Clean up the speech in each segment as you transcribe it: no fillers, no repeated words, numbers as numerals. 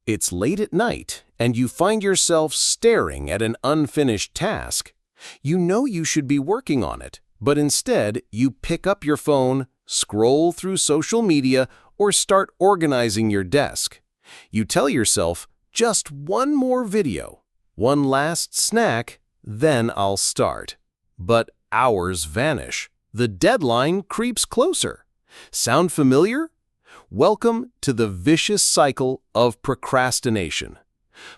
It's late at night, and you find yourself staring at an unfinished task. You know you should be working on it, but instead you pick up your phone, scroll through social media, or start organizing your desk. You tell yourself, just one more video, one last snack, then I'll start. But hours vanish. The deadline creeps closer. Sound familiar? Welcome to the vicious cycle of procrastination.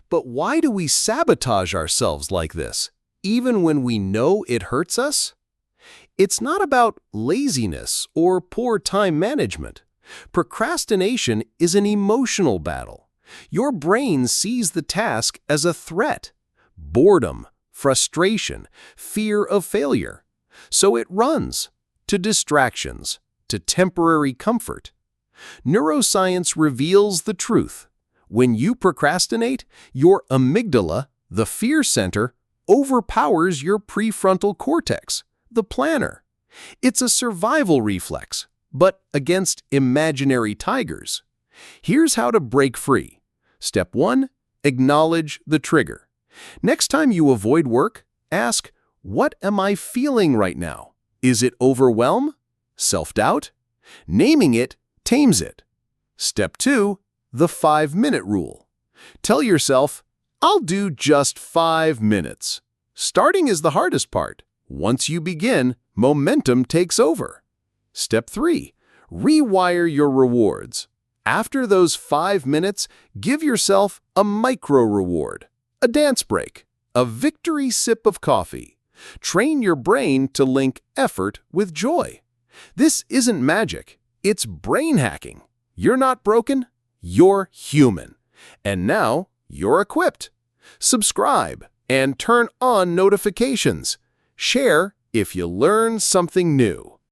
But why do we sabotage ourselves like this, even when we know it hurts us? It's not about laziness or poor time management. Procrastination is an emotional battle. Your brain sees the task as a threat, boredom, frustration, fear of failure. So it runs to distractions, to temporary comfort. Neuroscience reveals the truth. When you procrastinate, your amygdala, the fear center, overpowers your prefrontal cortex, the planner. It's a survival reflex, but against imaginary tigers. Here's how to break free. Step 1. Acknowledge the trigger. Next time you avoid work, ask, what am I feeling right now? Is it overwhelm? Self-doubt? Naming it tames it. Step 2. The 5-minute rule. Tell yourself, I'll do just 5 minutes. Starting is the hardest part. Once you begin, momentum takes over. Step 3. Rewire your rewards. After those 5 minutes, give yourself a micro-reward, a dance break, a victory sip of coffee. Train your brain to link effort with joy. This isn't magic. It's brain hacking. You're not broken, you're human. And now you're equipped. Subscribe and turn on notifications. Share if you learn something new.